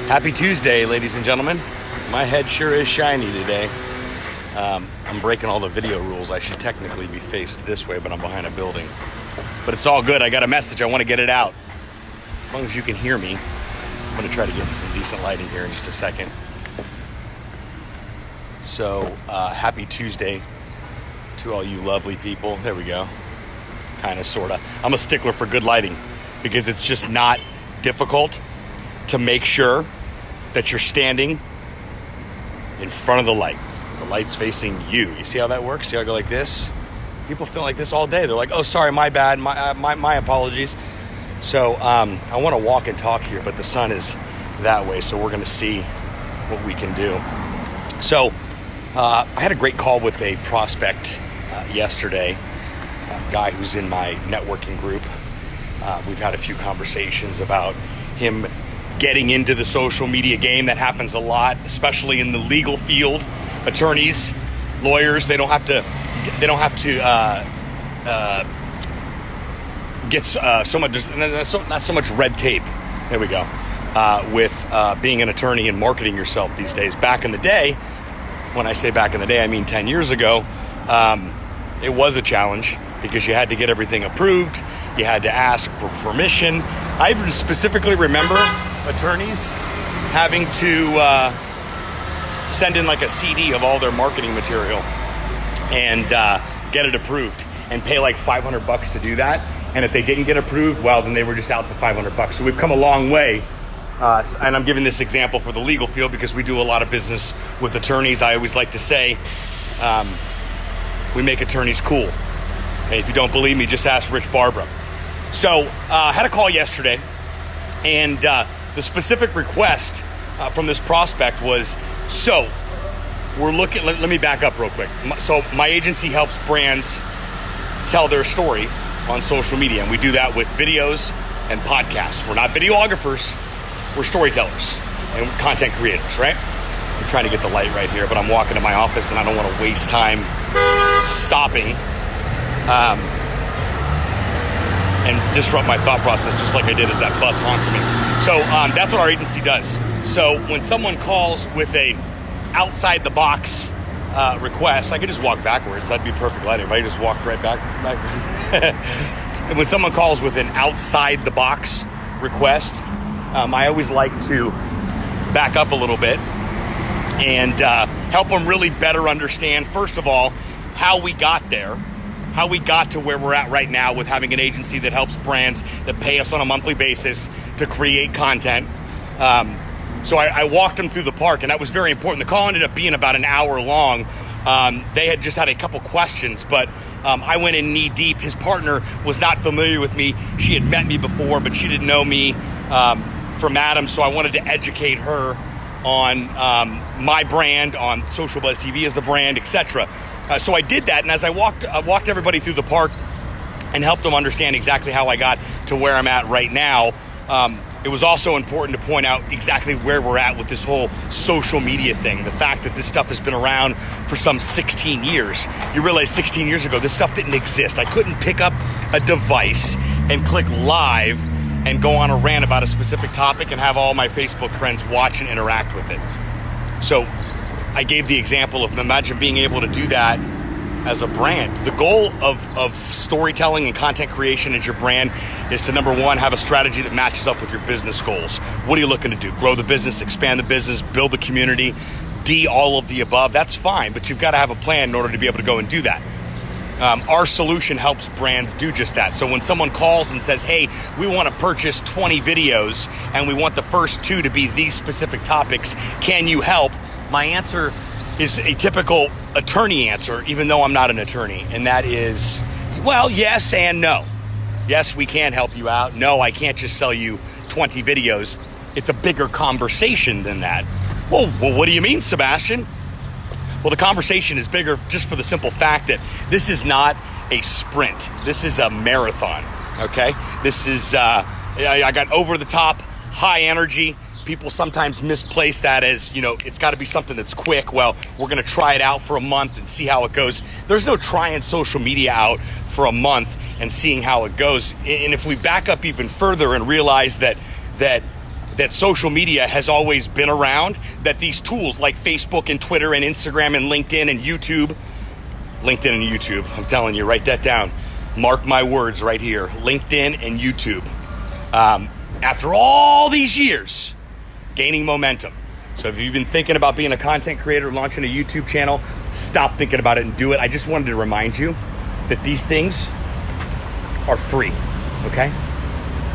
Happy Tuesday, ladies and gentlemen. My head sure is shiny today. I'm breaking all the video rules. I should technically be faced this way, but I'm behind a building. But it's all good. I got a message. I want to get it out. As long as you can hear me. I'm going to try to get some decent lighting here in just a second. So, happy Tuesday to all you lovely people. There we go. Kind of, sort of. I'm a stickler for good lighting because it's just not difficult to make sure that you're standing in front of the light. The light's facing you. You see how that works? See how I go like this? People feel like this all day. They're like, oh, sorry, my bad, my apologies. So I want to walk and talk here, but the sun is that way, so we're going to see what we can do. So I had a great call with a prospect yesterday, a guy who's in my networking group. We've had a few conversations about him getting into the social media game. That happens a lot, especially in the legal field. Attorneys, lawyers, they don't have to get so much, not so much red tape. There we go. With being an attorney and marketing yourself these days. Back in the day, when I say back in the day, I mean 10 years ago, it was a challenge because you had to get everything approved. You had to ask for permission. I even specifically remember attorneys having to send in like a CD of all their marketing material and get it approved and pay like $500 to do that. And if they didn't get approved, well, then they were just out the $500. So we've come a long way. And I'm giving this example for the legal field because we do a lot of business with attorneys. I always like to say, we make attorneys cool. Okay, if you don't believe me, just ask Rich Barbara. So I had a call yesterday, and the specific request from this prospect was, so we're looking, let me back up real quick. So my agency helps brands tell their story on social media, and we do that with videos and podcasts. We're not videographers, we're storytellers and content creators, right? I'm trying to get the light right here, but I'm walking to my office and I don't want to waste time stopping and disrupt my thought process just like I did as that bus honked me. So that's what our agency does. So when someone calls with a outside the box request, I could just walk backwards. That'd be perfect lighting. If I just walked right back. And when someone calls with an outside the box request, I always like to back up a little bit and help them really better understand, first of all, how we got there, how we got to where we're at right now with having an agency that helps brands that pay us on a monthly basis to create content. So I walked them through the park, and that was very important. The call ended up being about an hour long. They had just had a couple questions, but I went in knee deep. His partner was not familiar with me. She had met me before, but she didn't know me from Adam, so I wanted to educate her on my brand, on SocialBuzzTV as the brand, etc. So I did that, and as I walked everybody through the park and helped them understand exactly how I got to where I'm at right now. It was also important to point out exactly where we're at with this whole social media thing. The fact that this stuff has been around for some 16 years. You realize 16 years ago, this stuff didn't exist. I couldn't pick up a device and click live and go on a rant about a specific topic and have all my Facebook friends watch and interact with it. So I gave the example of, imagine being able to do that as a brand. The goal of storytelling and content creation as your brand is to, number one, have a strategy that matches up with your business goals. What are you looking to do? Grow the business, expand the business, build the community, all of the above. That's fine, but you've got to have a plan in order to be able to go and do that. Our solution helps brands do just that. So when someone calls and says, hey, we want to purchase 20 videos and we want the first 2 to be these specific topics, can you help? My answer is a typical attorney answer, even though I'm not an attorney. And that is, well, yes and no. Yes, we can help you out. No, I can't just sell you 20 videos. It's a bigger conversation than that. Well, what do you mean, Sebastian? Well, the conversation is bigger just for the simple fact that this is not a sprint. This is a marathon, okay? This is, I got over the top, high energy. People sometimes misplace that as, it's got to be something that's quick. Well, we're going to try it out for a month and see how it goes. There's no trying social media out for a month and seeing how it goes. And if we back up even further and realize that that social media has always been around, that these tools like Facebook and Twitter and Instagram and LinkedIn and YouTube, I'm telling you, write that down. Mark my words right here, LinkedIn and YouTube. After all these years, gaining momentum. So if you've been thinking about being a content creator, launching a YouTube channel, stop thinking about it and do it. I just wanted to remind you that these things are free, okay?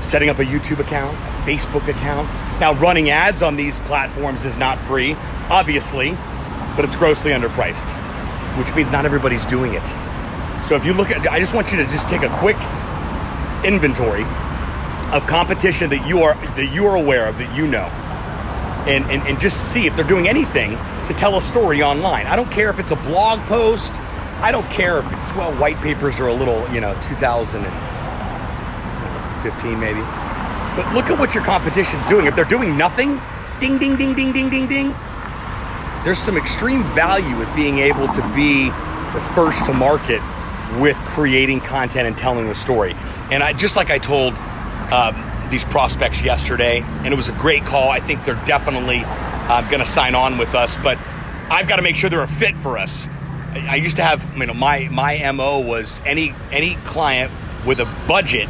Setting up a YouTube account, a Facebook account. Now, running ads on these platforms is not free, obviously, but it's grossly underpriced, which means not everybody's doing it. So if you look at, I just want you to just take a quick inventory of competition that you are aware of, that you know, and just see if they're doing anything to tell a story online. I don't care if it's a blog post. I don't care if it's, well, white papers are a little, 2015 maybe. But look at what your competition's doing. If they're doing nothing, ding, ding, ding, ding, ding, ding, ding. There's some extreme value with being able to be the first to market with creating content and telling the story. And just like I told these prospects yesterday, and it was a great call. I think they're definitely going to sign on with us, but I've got to make sure they're a fit for us. I used to have, my MO was any client with a budget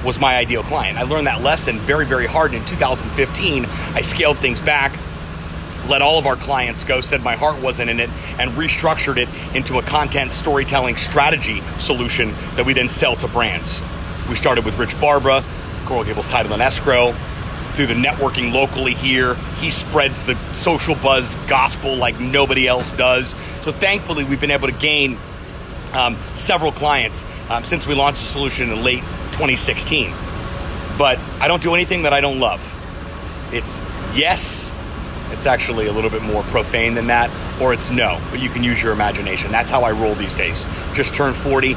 was my ideal client. I learned that lesson very, very hard. In 2015, I scaled things back, let all of our clients go, said my heart wasn't in it, and restructured it into a content storytelling strategy solution that we then sell to brands. We started with Rich Barbara, Coral Gables Title and Escrow, through the networking locally here. He spreads the social buzz gospel like nobody else does. So thankfully, we've been able to gain several clients since we launched the solution in late 2016. But I don't do anything that I don't love. It's yes, it's actually a little bit more profane than that, or it's no, but you can use your imagination. That's how I roll these days. Just turned 40.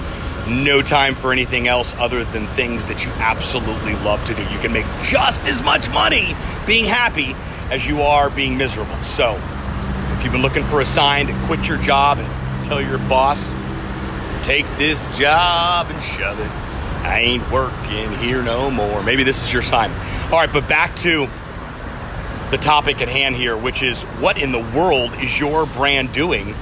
No time for anything else other than things that you absolutely love to do. You can make just as much money being happy as you are being miserable. So if you've been looking for a sign to quit your job and tell your boss, take this job and shove it, I ain't working here no more. Maybe this is your sign. All right, but back to the topic at hand here, which is what in the world is your brand doing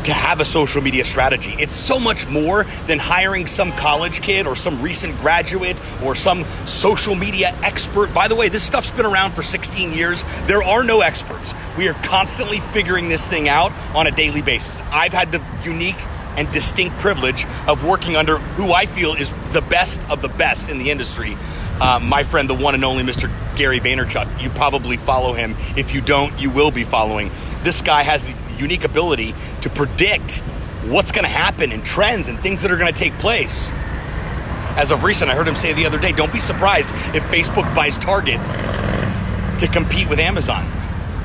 to have a social media strategy? It's so much more than hiring some college kid or some recent graduate or some social media expert. By the way, this stuff's been around for 16 years. There are no experts. We are constantly figuring this thing out on a daily basis. I've had the unique and distinct privilege of working under who I feel is the best of the best in the industry. My friend, the one and only Mr. Gary Vaynerchuk. You probably follow him. If you don't, you will be following. This guy has the unique ability to predict what's going to happen and trends and things that are going to take place. As of recent, I heard him say the other day, don't be surprised if Facebook buys Target to compete with Amazon.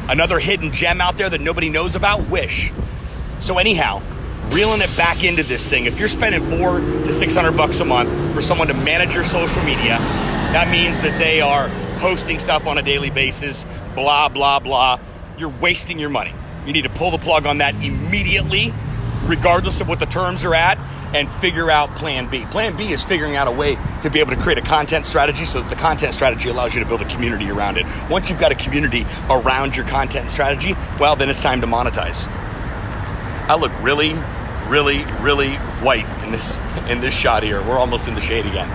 Another hidden gem out there that nobody knows about, Wish. So anyhow, reeling it back into this thing, if you're spending $400 to $600 a month for someone to manage your social media, that means that they are posting stuff on a daily basis, blah, blah, blah. You're wasting your money. You need to pull the plug on that immediately, regardless of what the terms are at, and figure out plan B. Plan B is figuring out a way to be able to create a content strategy so that the content strategy allows you to build a community around it. Once you've got a community around your content strategy, well, then it's time to monetize. I look really, really, really white in this shot here. We're almost in the shade again.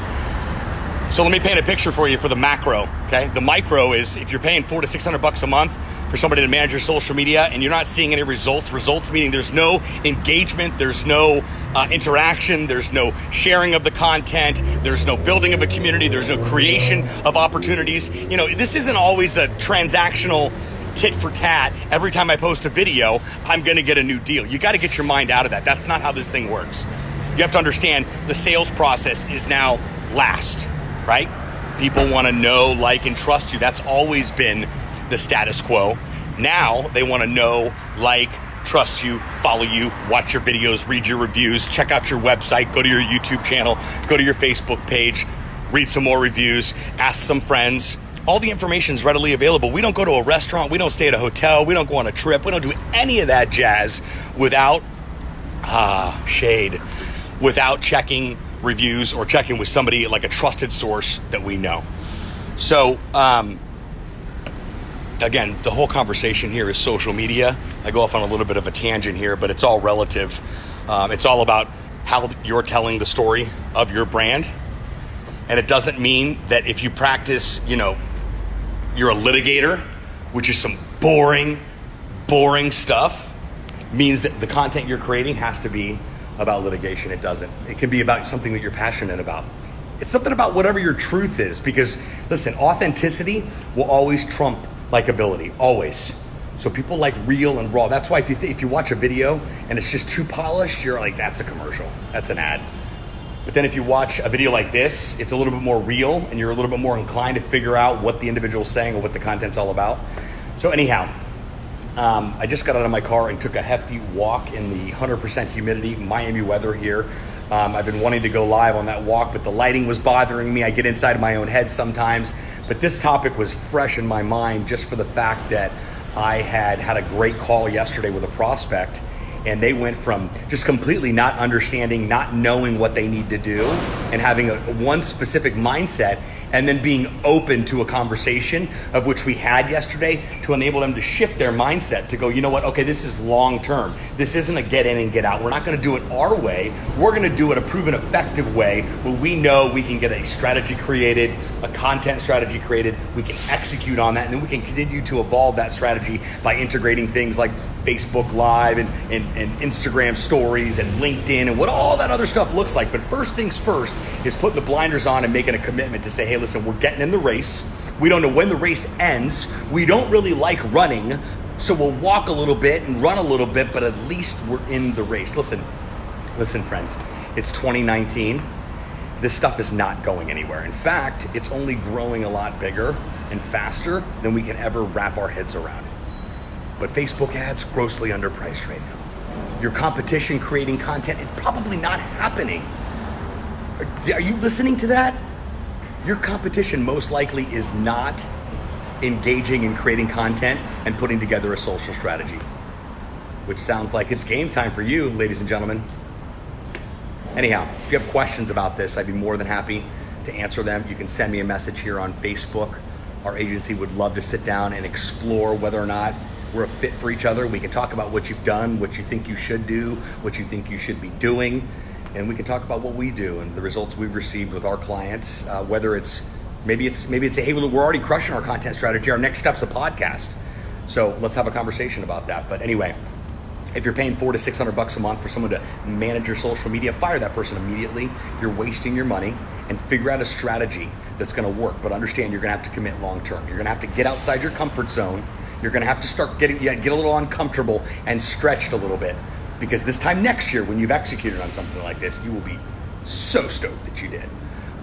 So let me paint a picture for you for the macro, okay? The micro is if you're paying $400 to $600 a month for somebody to manage your social media and you're not seeing any results meaning there's no engagement, there's no interaction, there's no sharing of the content, there's no building of a community, there's no creation of opportunities. This isn't always a transactional tit for tat. Every time I post a video, I'm going to get a new deal. You got to get your mind out of that. That's not how this thing works. You have to understand the sales process is now last, right? People want to know, like, and trust you. That's always been the status quo. Now they want to know, like, trust you, follow you, watch your videos, read your reviews, check out your website, go to your YouTube channel, go to your Facebook page, read some more reviews, ask some friends. All the information is readily available. We don't go to a restaurant. We don't stay at a hotel. We don't go on a trip. We don't do any of that jazz without without checking reviews or checking with somebody like a trusted source that we know. So, again, the whole conversation here is social media. I go off on a little bit of a tangent here, but it's all relative. It's all about how you're telling the story of your brand. And it doesn't mean that if you practice, you're a litigator, which is some boring stuff, means that the content you're creating has to be about litigation. It doesn't. It can be about something that you're passionate about. It's something about whatever your truth is, because listen, authenticity will always trump likability, always. So people like real and raw. That's why if you watch a video and it's just too polished, you're like, that's a commercial, that's an ad. But then if you watch a video like this, it's a little bit more real and you're a little bit more inclined to figure out what the individual's saying or what the content's all about. So anyhow, I just got out of my car and took a hefty walk in the 100% humidity Miami weather here. I've been wanting to go live on that walk, but the lighting was bothering me. I get inside my own head sometimes. But this topic was fresh in my mind just for the fact that I had a great call yesterday with a prospect, and they went from just completely not understanding, not knowing what they need to do, and having one specific mindset, and then being open to a conversation of which we had yesterday to enable them to shift their mindset to go, you know what, okay, this is long term. This isn't a get in and get out. We're not gonna do it our way. We're gonna do it a proven effective way where we know we can get a strategy created, a content strategy created, we can execute on that, and then we can continue to evolve that strategy by integrating things like Facebook Live and Instagram stories and LinkedIn and what all that other stuff looks like. But first things first is putting the blinders on and making a commitment to say, hey, listen, we're getting in the race. We don't know when the race ends. We don't really like running, so we'll walk a little bit and run a little bit, but at least we're in the race. Listen, friends, it's 2019. This stuff is not going anywhere. In fact, it's only growing a lot bigger and faster than we can ever wrap our heads around. But Facebook ads, grossly underpriced right now. Your competition creating content, it's probably not happening. Are you listening to that? Your competition most likely is not engaging in creating content and putting together a social strategy, which sounds like it's game time for you, ladies and gentlemen. Anyhow, if you have questions about this, I'd be more than happy to answer them. You can send me a message here on Facebook. Our agency would love to sit down and explore whether or not we're a fit for each other. We can talk about what you've done, what you think you should do, what you think you should be doing, and we can talk about what we do and the results we've received with our clients. Whether it's maybe it's hey, we're already crushing our content strategy. Our next step's a podcast. So let's have a conversation about that. But anyway, if you're paying $400 to $600 a month for someone to manage your social media, fire that person immediately. You're wasting your money, and figure out a strategy that's going to work. But understand, you're going to have to commit long term. You're going to have to get outside your comfort zone. You're going to have to start get a little uncomfortable and stretched a little bit, because this time next year, when you've executed on something like this, you will be so stoked that you did.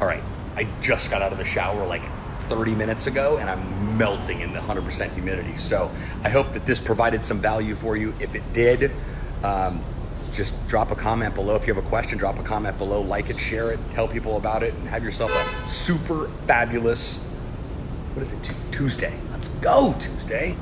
All right, I just got out of the shower like 30 minutes ago, and I'm melting in the 100% humidity. So I hope that this provided some value for you. If it did, just drop a comment below. If you have a question, drop a comment below, like it, share it, tell people about it, and have yourself a super fabulous, Tuesday. Let's go, Tuesday.